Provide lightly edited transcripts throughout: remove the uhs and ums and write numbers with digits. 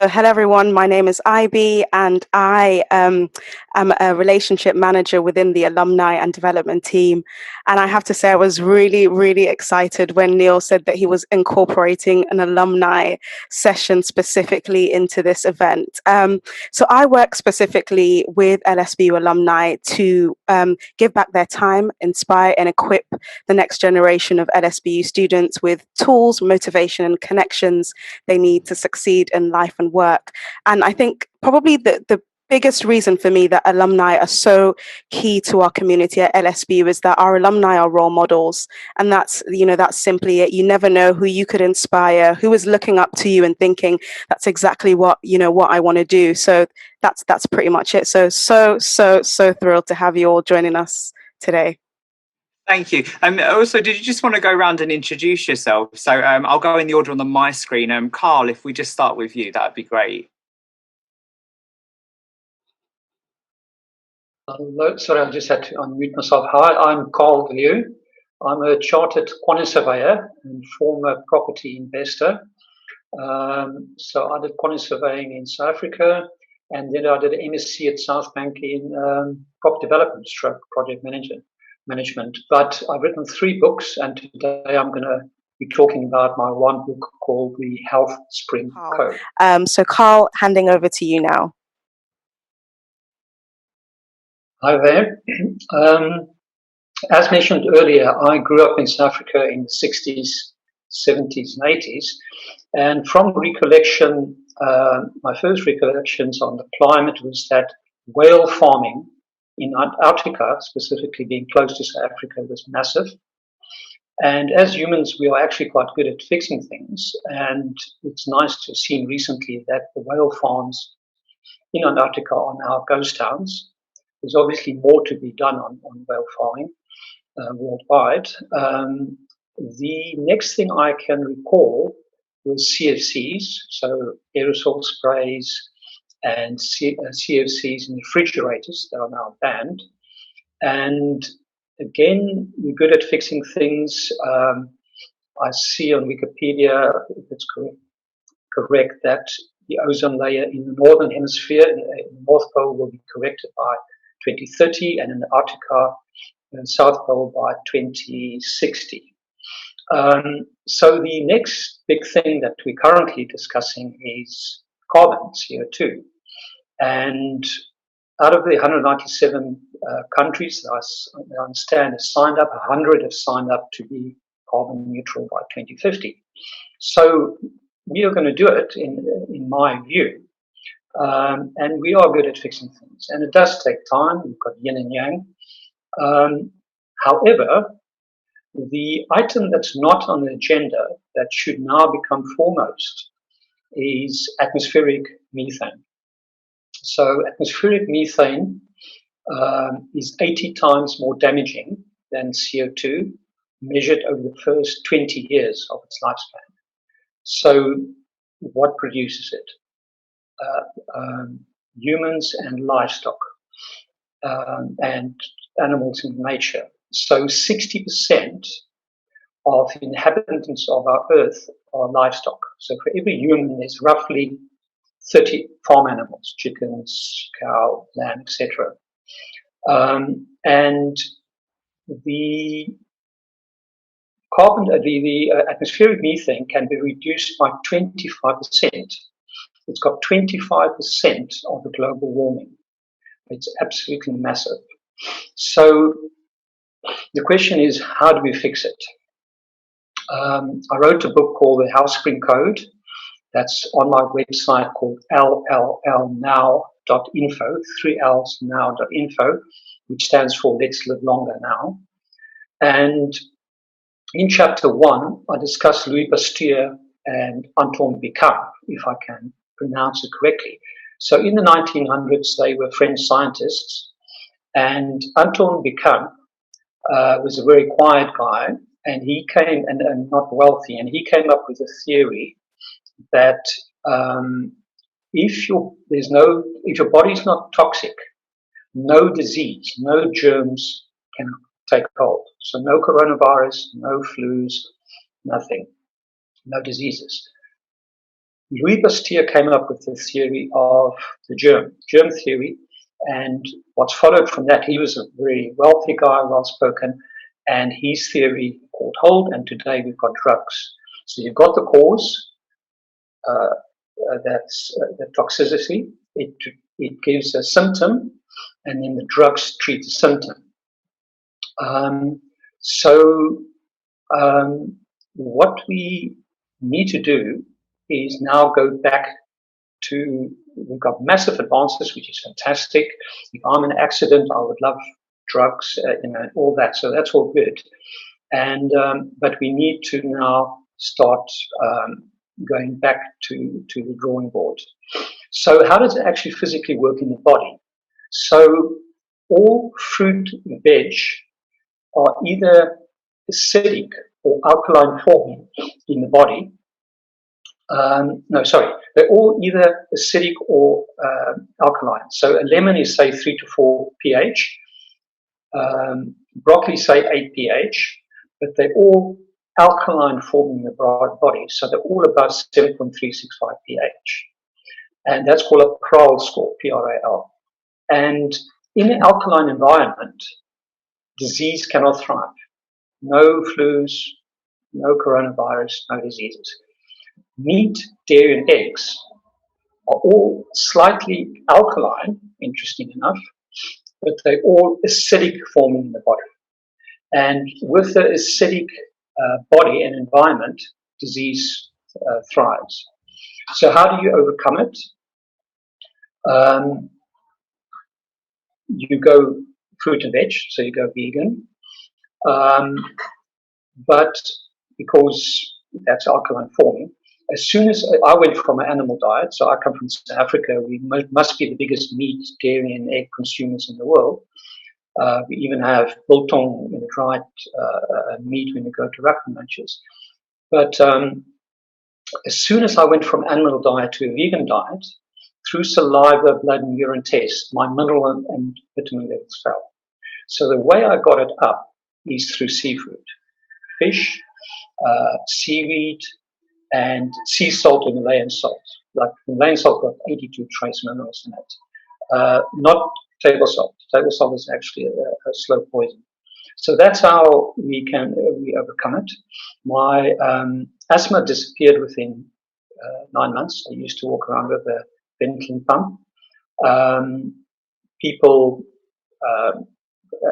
Hello, everyone. My name is Ivy, and I am a relationship manager within the alumni and development team. And I have to say, I was really, really excited when Neil said that he was incorporating an alumni session specifically into this event. So I work specifically with LSBU alumni to give back their time, inspire, and equip the next generation of LSBU students with tools, motivation, and connections they need to succeed in life and work. And I think probably the biggest reason for me that alumni are so key to our community at LSBU is that our alumni are role models. And that's simply it. You never know who you could inspire, who is looking up to you and thinking that's exactly what I want to do. So that's pretty much it. So thrilled to have you all joining us today. Thank you. Also, did you just want to go around and introduce yourself? So I'll go in the order on my screen. Karl, if we just start with you, that'd be great. Hello, sorry, I just had to unmute myself. Hi, I'm Karl De Leeuw. I'm a chartered quantity surveyor and former property investor. So I did quantity surveying in South Africa, and then I did an MSc at South Bank in property development, project management. But I've written 3 books, and today I'm going to be talking about my one book called The Health Spring Code. So Karl, handing over to you now. Hi there. As mentioned earlier, I grew up in South Africa in the 60s, 70s, and 80s. And from recollection, my first recollections on the climate was that whale farming in Antarctica, specifically being close to South Africa, was massive. And as humans, we are actually quite good at fixing things. And it's nice to have seen recently that the whale farms in Antarctica are now ghost towns. There's obviously more to be done on whale farming worldwide. The next thing I can recall was CFCs, so aerosol sprays and CFCs in refrigerators that are now banned. And again, we're good at fixing things. I see on Wikipedia, if it's correct, that the ozone layer in the northern hemisphere, in the North Pole, will be corrected by 2030, and in Antarctica and South Pole by 2060. So the next big thing that we're currently discussing is carbon, CO2. And out of the 197 countries that I understand have signed up, 100 have signed up to be carbon neutral by 2050. So we are going to do it, in my view. And we are good at fixing things. And it does take time. We've got yin and yang. However, the item that's not on the agenda that should now become foremost is atmospheric methane. So atmospheric methane is 80 times more damaging than CO2 measured over the first 20 years of its lifespan. So what produces it? Humans and livestock and animals in nature. So 60% of the inhabitants of our earth are livestock. So for every human, there's roughly 30 farm animals, chickens, cow, lamb, etc. And the atmospheric methane can be reduced by 25%. It's got 25% of the global warming. It's absolutely massive. So the question is, how do we fix it? I wrote a book called The Health Spring Code. That's on my website called LLLnow.info, 3Ls now.info, which stands for Let's Live Longer Now. And in chapter 1, I discuss Louis Pasteur and Antoine Becquin, if I can pronounce it correctly. So in the 1900s, they were French scientists, and Antoine Becquin was a very quiet guy, and he came, and not wealthy, and he came up with a theory that if your body's not toxic, no disease, no germs can take hold. So no coronavirus, no flus, nothing, no diseases. Louis Pasteur came up with the theory of the germ theory, and what's followed from that, he was a very wealthy guy, well-spoken, and his theory caught hold, and today we've got drugs. So you've got the cause, that's the toxicity. It gives a symptom, and then the drugs treat the symptom. What we need to do is now go back to, we've got massive advances, which is fantastic. If I'm in an accident, I would love drugs, all that. So that's all good. And but we need to now start going back to the drawing board. So how does it actually physically work in the body? So all fruit and veg are either acidic or alkaline forming in the body. They're all either acidic or alkaline. So a lemon is, say, 3 to 4 pH. Broccoli, say, 8 pH. But they're all alkaline forming in the body. So they're all above 7.365 pH. And that's called a Pral score, P-R-A-L. And in an alkaline environment, disease cannot thrive. No flus, no coronavirus, no diseases. Meat, dairy, and eggs are all slightly alkaline, interesting enough, but they're all acidic forming in the body. And with the acidic body and environment, disease thrives. So how do you overcome it? You go fruit and veg, so you go vegan. But because that's alkaline forming, as soon as I went from an animal diet, so I come from South Africa, we must be the biggest meat, dairy, and egg consumers in the world. We even have biltong, dried meat when you go to rugby matches. But as soon as I went from animal diet to a vegan diet, through saliva, blood, and urine tests, my mineral and vitamin levels fell. So the way I got it up is through seafood, fish, seaweed, and sea salt and Himalayan salt. Like Himalayan salt got 82 trace minerals in it. Not table salt. Table salt is actually a slow poison. So that's how we overcome it. My asthma disappeared within 9 months. I used to walk around with a ventilating pump. People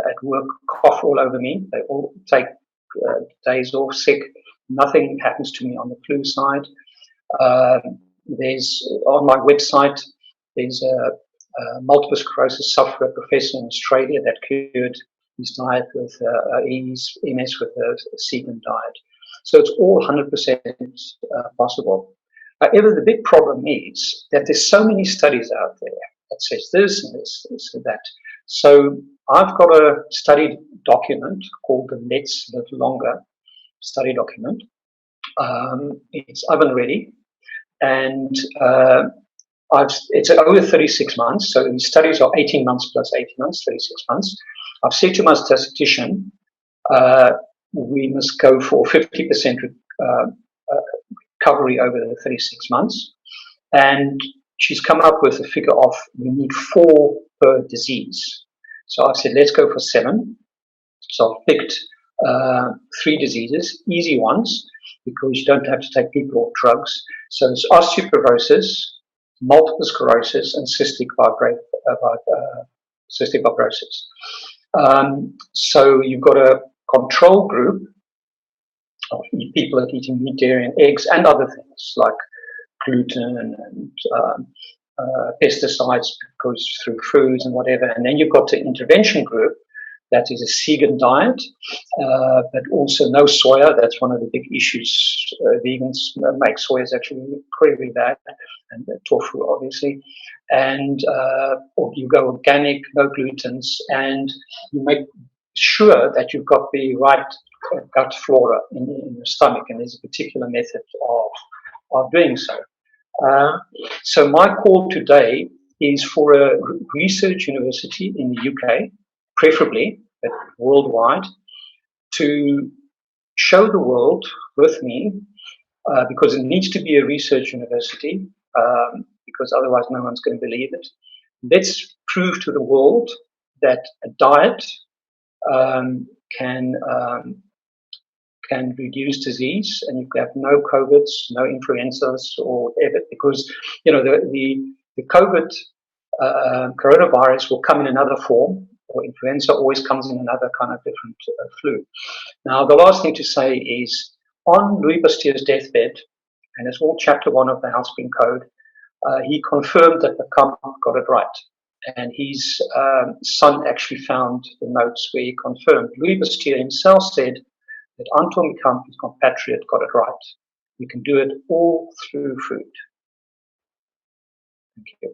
at work cough all over me. They all take days off sick. Nothing happens to me on the flu side. There's on my website, there's a multiple sclerosis sufferer professor in Australia that cured his diet with MS with a vegan diet. So it's all 100% possible. However, the big problem is that there's so many studies out there that says this and this and that. So I've got a study document called the Let's Live Longer study document. It's oven ready, and it's over 36 months. So the studies are 18 months plus 18 months, 36 months. I've said to my statistician, we must go for 50% recovery over the 36 months. And she's come up with a figure of we need 4 per disease. So I said, let's go for 7. So I've picked 3 diseases, easy ones, because you don't have to take people off drugs. So it's osteoporosis, multiple sclerosis, and cystic fibrosis. So you've got a control group of people that are eating meat, dairy, and eggs, and other things like gluten and pesticides goes through foods and whatever. And then you've got the intervention group that is a vegan diet, but also no soya. That's one of the big issues. Vegans make soya is actually incredibly bad, and tofu obviously. And or you go organic, no glutens, and you make sure that you've got the right gut flora in your stomach, and there's a particular method of doing so. So my call today is for a research university in the UK, preferably, but worldwide, to show the world with me because it needs to be a research university, because otherwise no one's going to believe it. Let's prove to the world that a diet can reduce disease, and you can have no COVIDs, no influenzas, or whatever, because the COVID coronavirus will come in another form, or influenza always comes in another kind of different flu. Now, the last thing to say is, on Louis Pasteur's deathbed, and it's all chapter 1 of the Housepring Code, he confirmed that the Kamp got it right. And his son actually found the notes where he confirmed. Louis Pasteur himself said that Anton Kamp, his compatriot, got it right. We can do it all through food. Thank you.